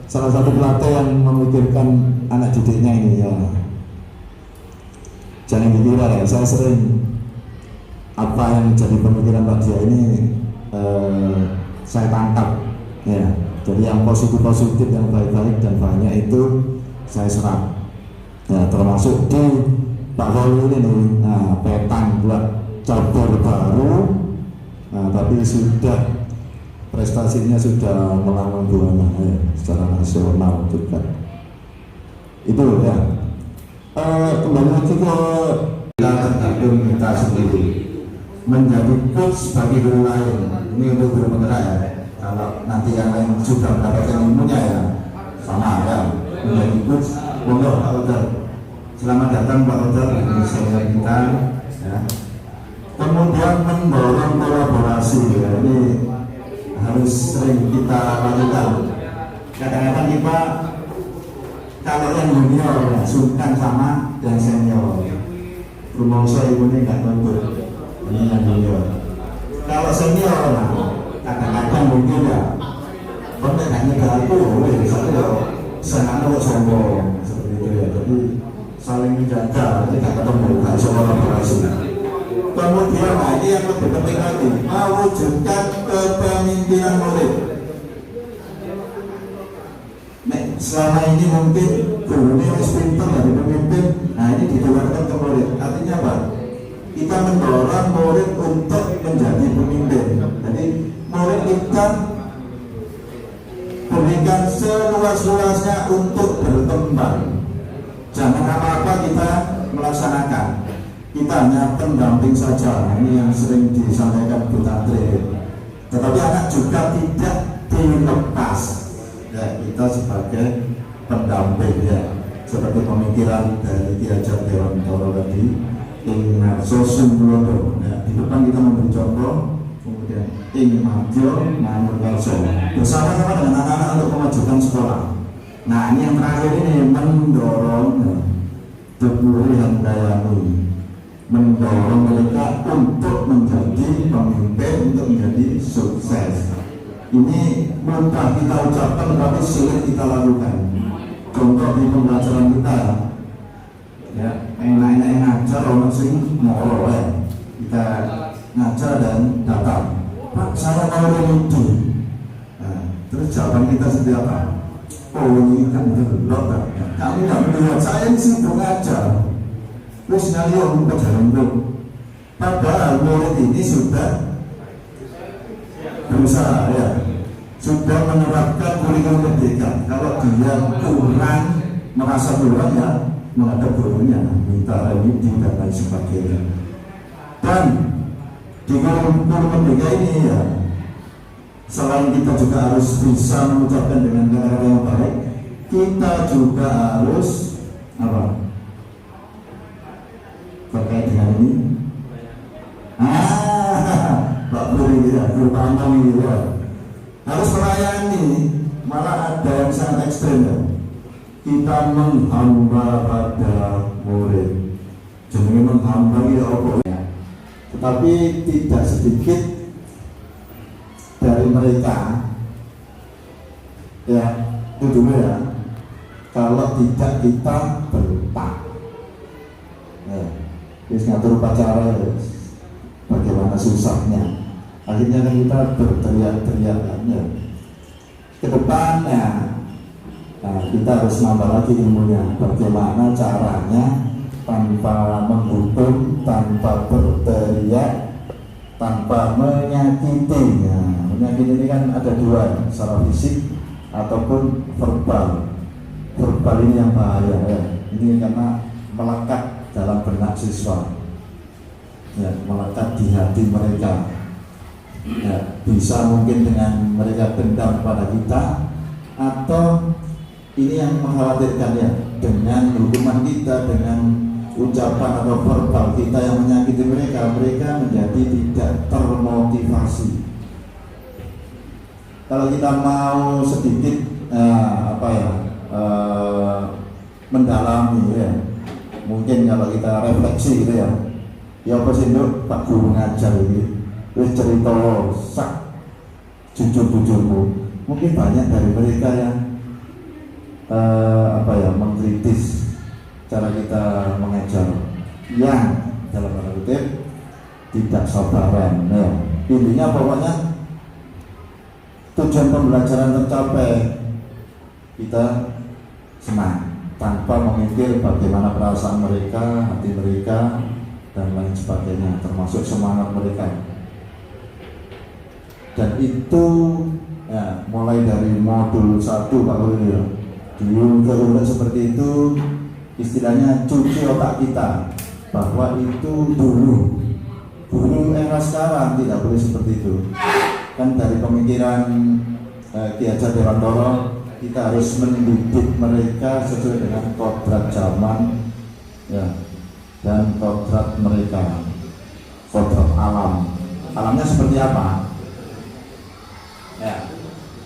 S2: salah satu pelatih yang memikirkan anak didiknya ini ya. Jangan dikira ya, saya sering apa yang jadi pemikiran Pak Dia ini saya tangkap ya. Jadi yang positif-positif, yang baik-baik dan banyak itu saya serap ya, termasuk di Pak Holi ini nih. Nah, petang buat cabur baru, nah, tapi sudah prestasinya sudah melambung buana ya, secara nasional juga. Itu ya. Kembali lagi ke kita tergantung kita sendiri menjadi coach bagi guru lain. Ini untuk guru penggerak ya. Kalau nanti yang lain sudah mendapatkan ilmunya ya sama ya, menjadi coach. Monggo Pak Oter, selamat datang Pak Oter di senior kita ya. Kemudian mendorong kolaborasi ya, ini harus sering kita lakukan. Kadang-kadang kita kalau yang junior ya sungkan sama yang senior, rumongso ibu ini nggak nuntut, ini yang junior. Kalau senior nah, kadang-kadang mungkin ya kontennya gak aku, saya senang kok sombong seperti itu ya. Jadi saling menjaga, tidak ketemu, nggak bisa kolaborasi. Kemudian nah, ini yang lebih penting lagi, mewujudkan kepemimpinan murid. Selama ini mungkin guru ini harus pintar dari pemimpin, nah ini ditularkan ke murid. Artinya apa? Kita mendorong murid untuk menjadi pemimpin. Jadi murid kita berikan seluas-luasnya untuk berkembang. Jangan apa-apa kita melaksanakan, kita hanya pendamping saja. Ini yang sering disampaikan Bu Tantri. Tetapi anak juga tidak dilepas ya, kita sebagai pendamping ya, seperti pemikiran dari Ki Hajar Dewantoro tadi, ingat sosum lodo ya, di depan kita memberi contoh, kemudian ing madyo manut karso bersama-sama dengan anak-anak untuk memajukan sekolah. Nah ini yang terakhir ini mendorong ya, Depuri Handayani, mendorong mereka untuk menjadi pemimpin, untuk menjadi sukses. Ini mudah kita ucapkan tapi sulit kita lakukan. Contoh di pembelajaran kita ya, enak-enak ngajar orang sing moro ya, kita ngajar dan datang, Pak saya mau itu. Nah, terus jawaban kita seperti apa? Oh ini kan belum kan? Kamu nggak melihat saya ini sibuk ngajar. Terus nyali orang pelajaran belum. Padahal murid ini sudah berusaha ya, sudah menerapkan kurikulum Merdeka. Kalau dia kurang, merasa kurang ya menghadap gurunya, minta remedi dan lain sebagainya. Dan di kurikulum Merdeka ini ya selain kita juga harus bisa mengucapkan dengan kata-kata yang baik, kita juga harus apa? Terkait dengan ini, Pak Buri ya, guru pantang ini ya, harus melayani. Malah ada yang sangat ekstrim ya. Kita menghamba pada murid, jangan menghamba ya apa ya. Tetapi tidak sedikit dari mereka ya, itu dulu ya, kalau tidak kita bertak ya, terus ngatur upacara ya, bagaimana susahnya, akhirnya kan kita berteriak-teriak ya. Kedepannya nah, kita harus nambah lagi ilmunya, bagaimana caranya tanpa menghukum, tanpa berteriak, tanpa menyakiti. Menyakiti ini kan ada dua, secara fisik ataupun verbal. Verbal ini yang bahaya ya. Ini karena melekat dalam benak siswa ya, melekat di hati mereka ya. Bisa mungkin dengan mereka dendam kepada kita, atau ini yang mengkhawatirkan ya, dengan hukuman kita, dengan ucapan atau verbal kita yang menyakiti mereka, mereka menjadi tidak termotivasi. Kalau kita mau sedikit mendalami ya, mungkin kalau kita refleksi gitu ya, ya apa sih Nduk, Pak Guru ngajar ini wis cerita sak jujur-jujurmu, mungkin banyak dari mereka yang mengkritis cara kita mengajar yang dalam tanda kutip tidak sabaran ya. Intinya pokoknya tujuan pembelajaran tercapai, kita senang tanpa memikir bagaimana perasaan mereka, hati mereka, dan lain sebagainya, termasuk semangat mereka. Dan itu ya, mulai dari modul 1 Pak Guru ya, diunggah-unggah seperti itu, istilahnya cuci otak kita, bahwa itu dulu era sekarang tidak boleh seperti itu. Kan dari pemikiran Ki Hajar Dewantara, kita harus mendidik mereka sesuai dengan kodrat zaman ya, dan kodrat mereka, kodrat alam. Alamnya seperti apa ya?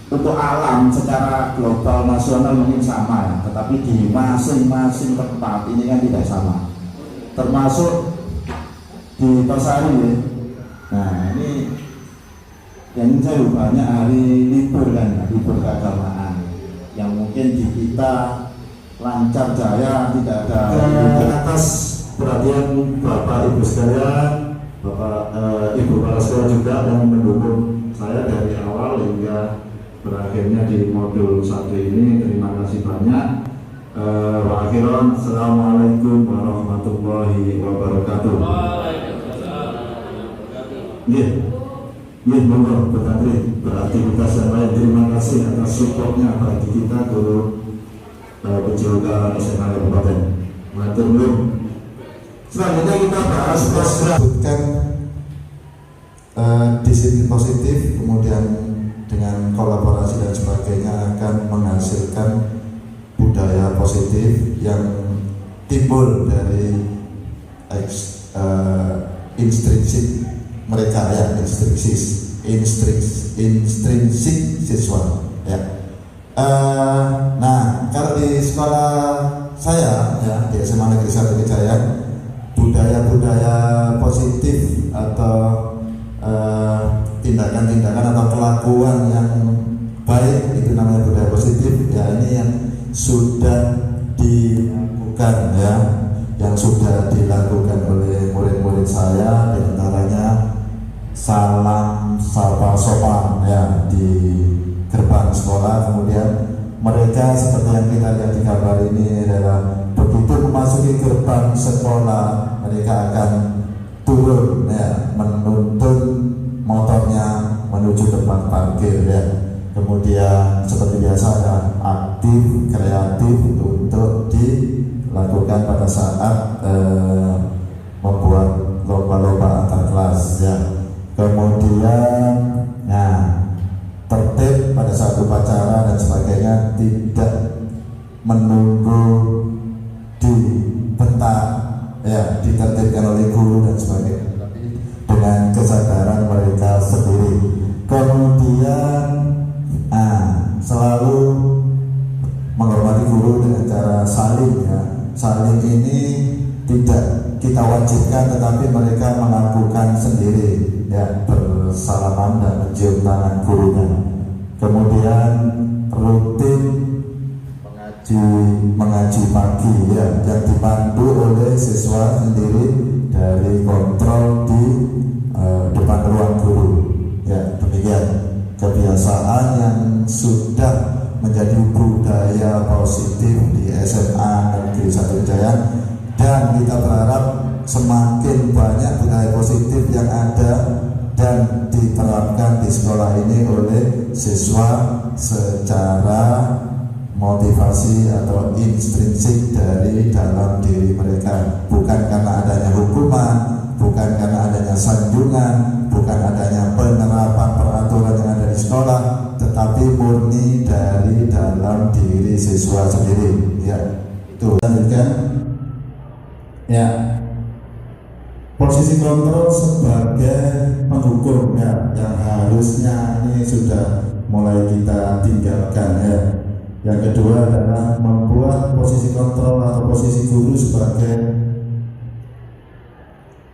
S2: Untuk alam secara global nasional mungkin sama ya, tetapi di masing-masing tempat ini kan tidak sama, termasuk di Tosari ya. Nah ini yang saya banyak hari libur kan ya, libur keagamaan yang mungkin di kita lancar jaya, tidak ada atas perhatian Bapak Ibu sekalian, Bapak Ibu kepala sekolah juga yang mendukung saya dari awal hingga berakhirnya di modul 1 ini. Terima kasih banyak. Wa akhiran, assalamualaikum warahmatullahi wabarakatuh. Monggo beraktivitas yang lain. Terima kasih atas supportnya bagi kita guru PJOK SMA Kabupaten. Matur nuwun. Selanjutnya kita bahas sebutkan disiplin positif, kemudian dengan kolaborasi dan sebagainya akan menghasilkan budaya positif yang timbul dari intrinsik mereka ya, intrinsik siswa ya. Nah kalau di sekolah saya ya, di SMA Negeri 1 Kejaya, budaya-budaya positif atau tindakan-tindakan atau kelakuan yang baik, itu namanya budaya positif ya. Ini yang sudah dilakukan ya, yang sudah dilakukan oleh murid-murid saya, diantaranya salam sapa sopan ya di gerbang sekolah. Kemudian mereka seperti yang kita lihat di gambar ini adalah begitu memasuki gerbang sekolah, mereka akan turun ya, menuntun motornya menuju tempat parkir ya. Kemudian seperti biasa ya, aktif, kreatif untuk dilakukan pada saat membuat lomba-lomba antar kelas ya. Kemudian nah tidak menunggu dibentak, ya, ditertibkan oleh guru dan sebagainya, dengan kesadaran mereka sendiri. Kemudian selalu menghormati guru dengan cara saling, ya. Saling ini tidak kita wajibkan, tetapi mereka melakukan sendiri, ya, bersalaman dan mencium tangan gurunya. Kemudian rutin mengaji pagi, ya, yang dipandu oleh siswa sendiri dari kontrol di depan ruang guru, ya. Demikian kebiasaan yang sudah menjadi budaya positif di SMA Negeri 1 Jaya, dan kita berharap semakin banyak budaya positif yang ada dan diterapkan di sekolah ini oleh siswa secara motivasi atau intrinsik dari dalam diri mereka, bukan karena adanya hukuman, bukan karena adanya sanjungan, bukan adanya penerapan peraturan yang ada di sekolah, tetapi murni dari dalam diri siswa sendiri, ya. Itu lanjutkan, ya. Posisi kontrol sebagai penghukum, ya, yang harusnya ini sudah mulai kita tinggalkan, ya. Yang kedua adalah membuat posisi kontrol atau posisi guru sebagai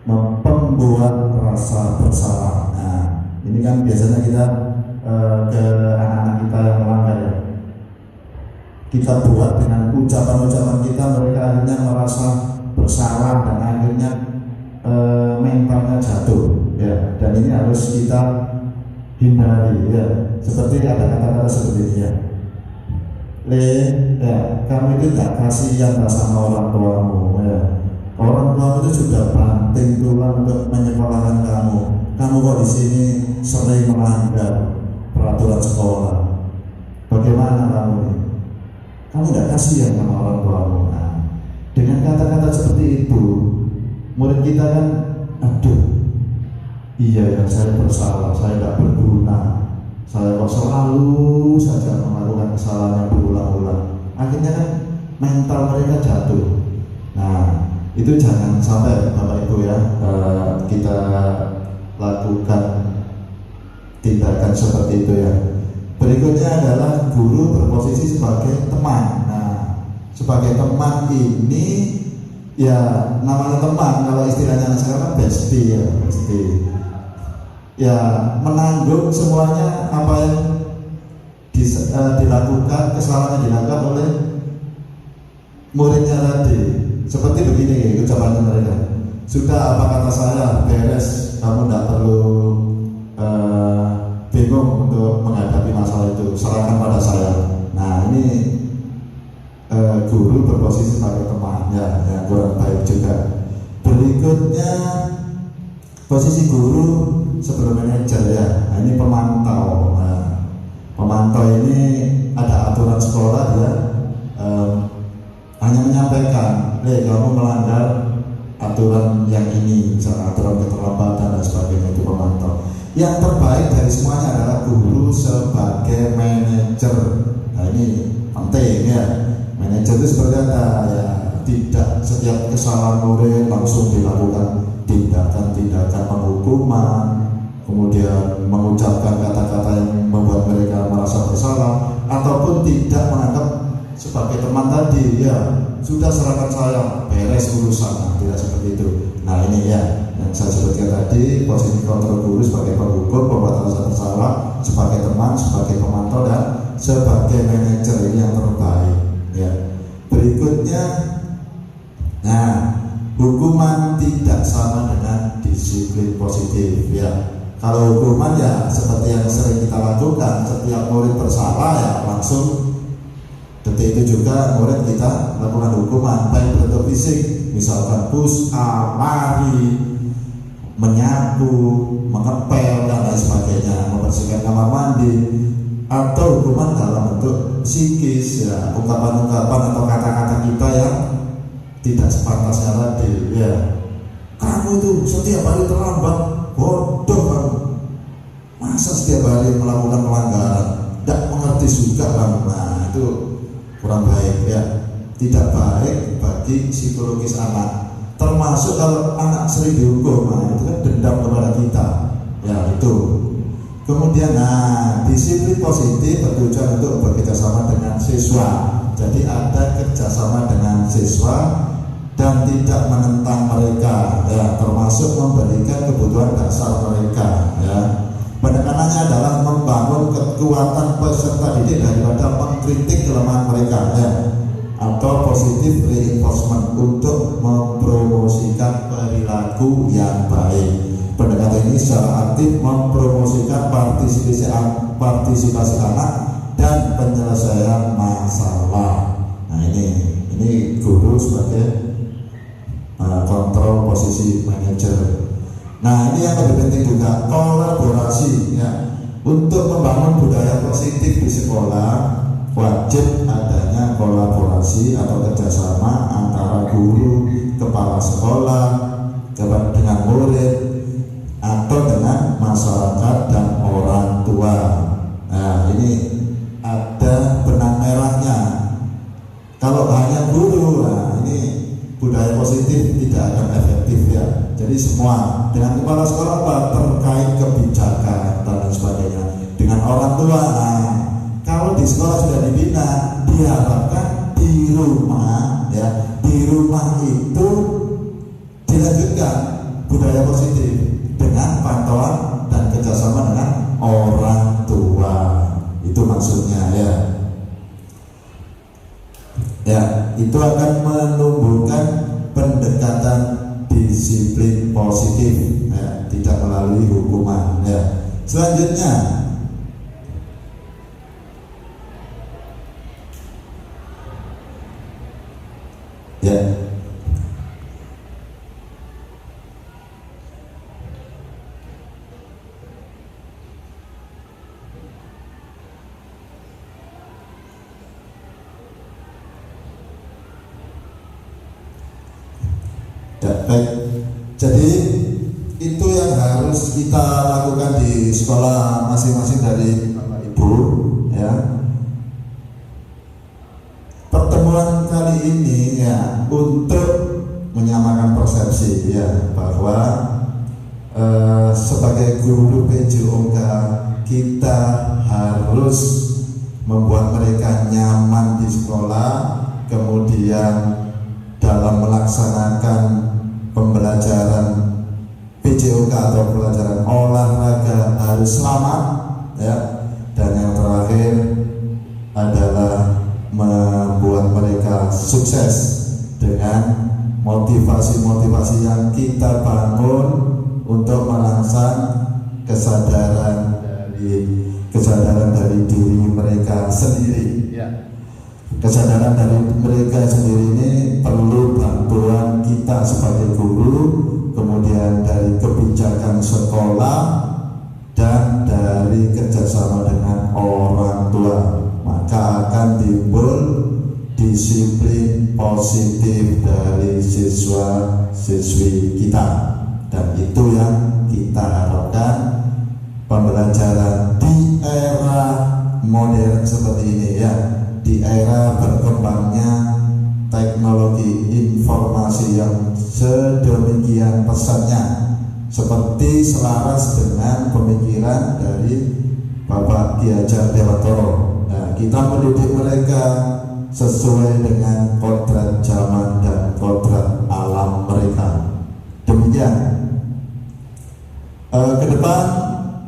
S2: membuat rasa bersalah. Nah, ini kan biasanya kita ke anak-anak kita yang melanggar, ya. Kita buat dengan ucapan-ucapan kita, mereka akhirnya merasa bersalah dan akhirnya mentalnya jatuh, ya. Dan ini harus kita hindari, ya. Seperti ada kata-kata seperti ini, ya. Ya, kamu itu gak kasihan sama orang tuamu, ya. Orang tuamu itu sudah banting tulang untuk menyekolahkan kamu. Kamu kok di sini sering melanggar peraturan sekolah. Bagaimana kamu ini? Kamu gak kasihan sama orang tuamu. Nah, dengan kata-kata seperti itu, murid kita kan, aduh, iya ya, saya bersalah, saya gak berguna. Saya kok selalu saja melakukan kesalahan yang berulang-ulang. Akhirnya kan mental mereka jatuh. Nah, itu jangan sampai Bapak Ibu, ya, kita lakukan tindakan seperti itu, ya. Berikutnya adalah guru berposisi sebagai teman. Nah, sebagai teman ini, ya, namanya teman, kalau istilahnya sekarang bestie, ya, bestie. Ya, menanggung semuanya apa yang dilakukan, kesalahan yang dilakukan oleh muridnya tadi. Seperti begini ucapan mereka, sudah apa kata saya, beres, kamu tidak perlu bingung untuk menghadapi masalah itu, serahkan pada saya. Nah, ini guru berposisi sebagai teman, ya, yang kurang baik juga. Berikutnya posisi guru sebelum manajer, ya. Nah, ini pemantau. Nah, pemantau ini ada aturan sekolah, ya, hanya menyampaikan, kamu melanggar aturan yang ini, misalnya aturan keterlambatan dan sebagainya, itu pemantau. Yang terbaik dari semuanya adalah guru sebagai manajer. Nah, ini penting, ya. Manajer itu seperti apa, ya, tidak setiap kesalahan murid langsung dilakukan tindakan penghukuman, kemudian mengucapkan kata-kata yang membuat mereka merasa bersalah, ataupun tidak menganggap sebagai teman tadi, ya, sudah serahkan saya, beres urusan. Nah, tidak seperti itu. Nah, ini, ya, yang saya sebutkan tadi, posisi kontrol guru sebagai penghukum, pembuat rasa bersalah, sebagai teman, sebagai pemantau, dan sebagai manajer. Ini yang terbaik, ya. Berikutnya, nah, hukuman tidak sama dengan disiplin positif, ya. Kalau hukuman, ya, seperti yang sering kita lakukan, setiap murid bersalah, ya, langsung detik itu juga murid kita lakukan hukuman, baik bentuk fisik, misalkan push up, lari, menyapu, mengepel, dan lain sebagainya, membersihkan kamar mandi, atau hukuman dalam bentuk psikis, ya, ungkapan-ungkapan atau kata-kata kita yang tidak sepantasnya tadi, ya. Kamu itu setiap hari terlambat, bodoh kamu. Masa setiap hari melakukan pelanggaran, tidak mengerti juga kamu. Nah, itu
S3: itu kurang baik ya, tidak baik bagi psikologis anak. Termasuk kalau anak sering dihukum, nah, itu kan dendam kepada kita ya itu. Kemudian disiplin positif bertujuan untuk bekerjasama dengan siswa. Jadi ada kerjasama dengan siswa dan tidak menentang mereka ya, termasuk memberikan kebutuhan dasar mereka ya. Penekanannya adalah membangun kekuatan peserta didik daripada mengkritik kelemahan mereka ya, atau positif reinforcement untuk mempromosikan perilaku yang baik. Pendekatan ini secara aktif mempromosikan partisipasi anak dan penyelesaian masalah. Nah ini guru sebagai kontrol posisi manajer. Nah ini yang lebih penting juga kolaborasi ya. Untuk membangun budaya positif di sekolah wajib adanya kolaborasi atau kerjasama antara guru, kepala sekolah, dengan murid, atau dengan masyarakat dan orang tua. Nah ini ada benang merahnya. Kalau hanya guru, nah ini budaya positif tidak akan efektif ya. Jadi semua dengan kepala sekolah terkait kebijakan dan lain sebagainya. Dengan orang tua, kalau di sekolah sudah dibina, diharapkan di rumah ya, di rumah itu dilanjutkan budaya positif dengan pantauan dan kerjasama dengan orang tua. Itu maksudnya ya. Ya, itu akan menumbuhkan pendekatan disiplin positif ya, tidak melalui hukuman ya. Selanjutnya ya, baik. Jadi itu yang harus kita lakukan di sekolah masing-masing dari Bapak Ibu ya. Pertemuan kali ini ya untuk menyamakan persepsi ya, bahwa sebagai guru PJOK kita harus membuat mereka nyaman di sekolah, kemudian dalam melaksanakan pembelajaran PJOK atau pelajaran olahraga harus selamat ya. Dan yang terakhir adalah membuat mereka sukses dengan motivasi-motivasi yang kita bangun untuk merangsang kesadaran dari diri mereka sendiri ya. Kesadaran dari mereka sendiri ini perlu bantuan kita sebagai guru, kemudian dari kebijakan sekolah, dan dari kerjasama dengan orang tua. Maka akan timbul disiplin positif dari siswa-siswi kita. Dan itu yang kita harapkan pembelajaran di era modern seperti ini ya. Di era berkembangnya teknologi informasi yang sedemikian pesatnya, seperti selaras dengan pemikiran dari Bapak Ki Hajar Dewantoro. Nah, kita mendidik mereka sesuai dengan kodrat zaman dan kodrat alam mereka. Demikian. Ke depan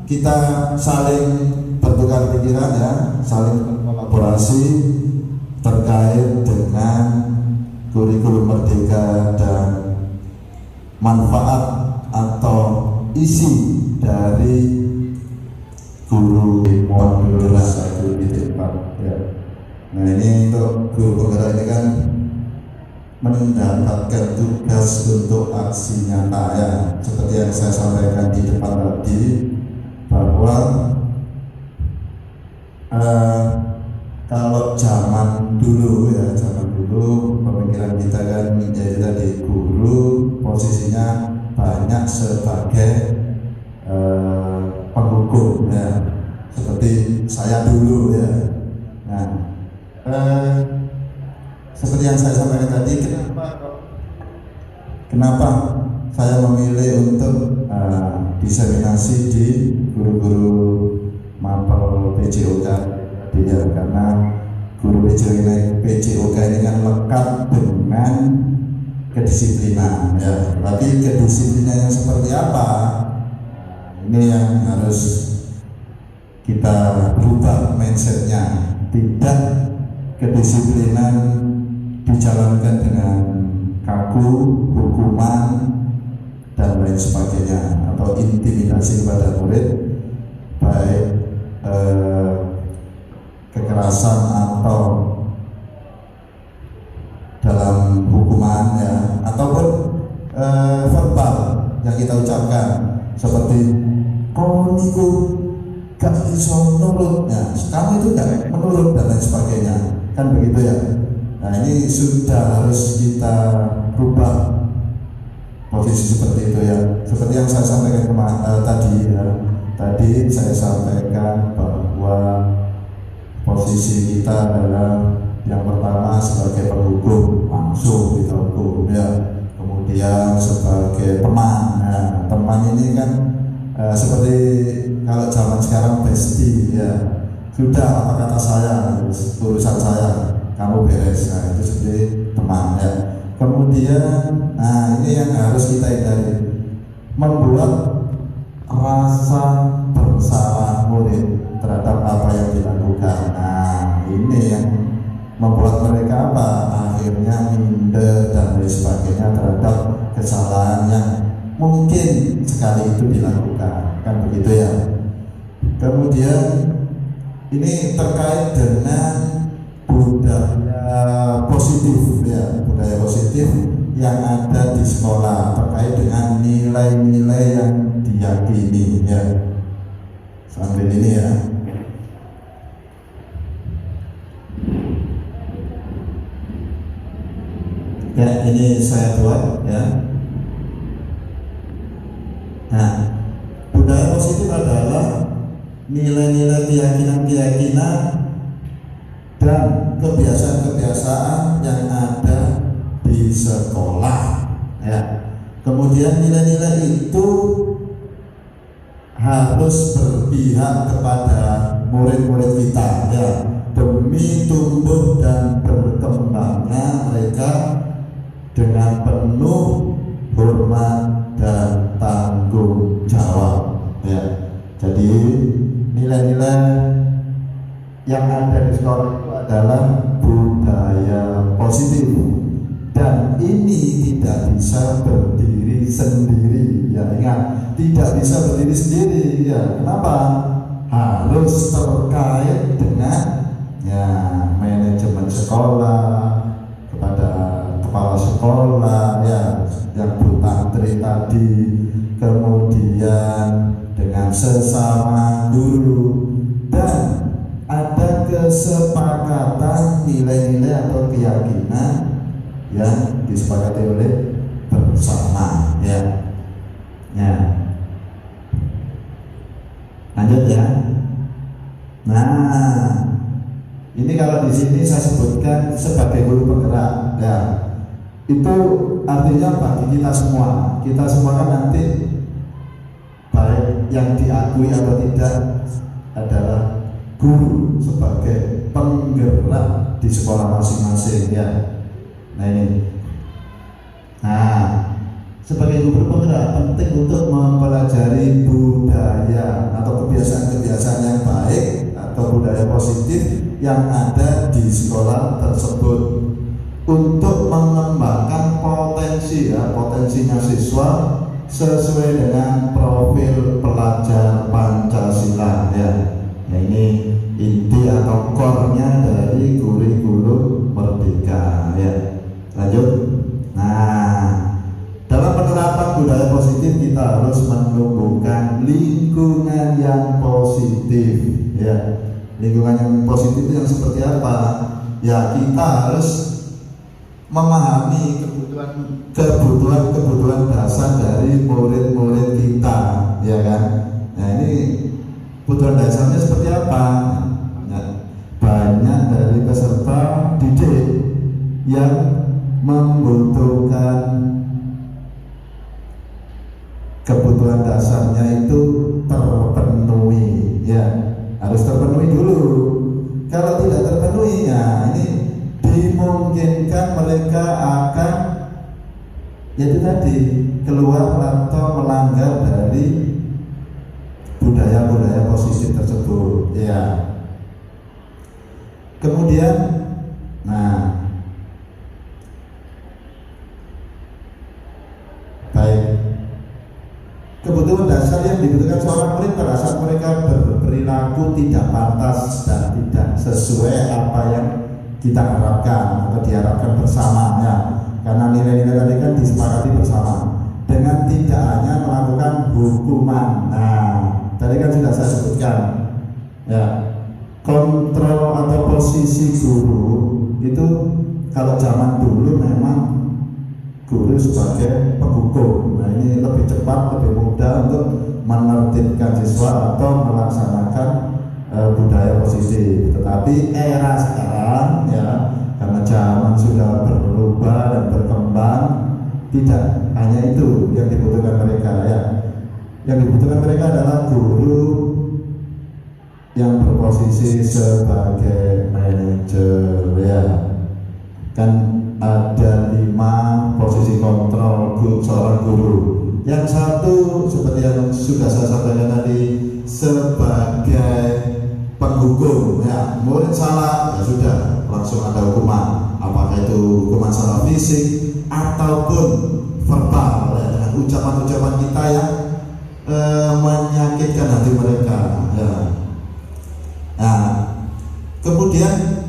S3: kita saling bertukar pikiran ya, saling berkolaborasi terkait dengan kurikulum merdeka dan manfaat atau isi dari guru penggerak 1.4 ya. Nah ini untuk guru penggerak ini kan mendapatkan tugas untuk aksi nyata ya, seperti yang saya sampaikan di depan tadi, bahwa kalau zaman dulu ya, pemikiran kita kan menjadi tadi guru posisinya banyak sebagai penghukum ya, seperti saya dulu ya. Nah seperti yang saya sampaikan tadi, kenapa saya memilih untuk diseminasi di guru-guru mapel PJOK ya, karena guru PJOK ini kan lekat dengan kedisiplinan ya. Tapi kedisiplinan yang seperti apa, ini yang harus kita berubah mindsetnya. Tidak kedisiplinan dijalankan dengan kaku, hukuman dan lain sebagainya, atau intimidasi kepada murid, baik kekerasan atau dalam hukuman ya, ataupun verbal yang kita ucapkan seperti kau niku gak iso nurut ya, kamu itu gak menurut dan lain sebagainya, kan begitu ya. Nah ini sudah harus kita rubah posisi seperti itu ya. Seperti yang saya sampaikan tadi ya, tadi saya sampaikan bahwa posisi kita adalah yang pertama sebagai penghukum langsung kita hukum ya, kemudian sebagai teman. Nah, teman ini kan seperti kalau zaman sekarang bestie ya, sudah apa kata saya, urusan saya, kamu beres. Nah itu seperti teman ya. Kemudian, nah ini yang harus kita hindari, membuat rasa bersalah murid terhadap apa yang dilakukan. Nah ini yang membuat mereka apa? Akhirnya minder dan lain sebagainya terhadap kesalahan yang mungkin sekali itu dilakukan, kan begitu ya. Kemudian ini terkait dengan budaya positif ya, budaya positif yang ada di sekolah terkait dengan nilai-nilai yang diyakini ya. Sambil ini ya. Ya, ini saya buat ya. Nah, budaya positif adalah nilai-nilai keyakinan-keyakinan dan kebiasaan-kebiasaan yang ada di sekolah ya. Kemudian nilai-nilai itu harus berpihak kepada murid-murid kita ya, demi tumbuh dan berkembangnya mereka dengan penuh hormat dan tanggung jawab ya. Jadi nilai-nilai yang ada di sekolah itu adalah budaya positif, dan ini tidak bisa berdiri sendiri ya. Ingat, tidak bisa berdiri sendiri ya. Kenapa? Harus terkait dengan ya manajemen sekolah, kepada kepala sekolah ya, yang Bu Tantri tadi, kemudian dengan sesama guru, dan ada kesepakatan nilai-nilai atau keyakinan yang disepakati oleh bersama ya. Ya. Lanjut ya. Nah, ini kalau di sini saya sebutkan sebagai guru penggerak ya. Itu artinya bagi kita semua kan nanti baik yang diakui atau tidak adalah guru sebagai penggerak di sekolah masing-masing ya. Nah ini, nah sebagai guru penggerak penting untuk mempelajari budaya atau kebiasaan-kebiasaan yang baik atau budaya positif yang ada di sekolah tersebut, untuk mengembangkan potensinya siswa sesuai dengan profil pelajar Pancasila ya. Nah ini inti atau core-nya dari kurikulum Merdeka ya. Lanjut. Nah, dalam penerapan budaya positif kita harus menumbuhkan lingkungan yang positif ya. Lingkungan yang positif itu yang seperti apa? Ya kita harus memahami kebutuhan dasar dari murid-murid kita ya kan. Nah ini kebutuhan dasarnya seperti apa? Nah, banyak dari peserta didik yang membutuhkan kebutuhan dasarnya itu terpenuhi, ya harus terpenuhi dulu. Kalau tidak terpenuhi, ya ini dimungkinkan mereka akan yaitu tadi keluar atau melanggar dari budaya-budaya positif tersebut, ya. Kemudian, nah, baik, kebutuhan dasar yang dibutuhkan seorang murid pada saat mereka berperilaku tidak pantas dan tidak sesuai apa yang kita harapkan atau diharapkan bersamanya, karena nilai-nilai tadi kan disepakati bersama dengan tidak hanya melakukan hukuman. Nah, tadi kan sudah saya sebutkan, ya, kontrol atau posisi guru itu kalau zaman dulu memang guru sebagai penghukum. Nah, ini lebih cepat, lebih mudah untuk menertibkan siswa atau melaksanakan budaya positif. Tetapi era sekarang, ya, karena zaman sudah berubah dan berkembang, tidak hanya itu yang dibutuhkan mereka, ya. Yang dibutuhkan mereka adalah guru yang berposisi sebagai manajer, ya. Kan ada 5 posisi kontrol seorang guru. Yang satu seperti yang sudah saya sampaikan tadi, sebagai penghukum, ya. Murid salah, ya sudah, langsung ada hukuman. Apakah itu hukuman secara fisik ataupun verbal, ya, dengan ucapan-ucapan kita yang menyakitkan hati mereka, ya. Nah, kemudian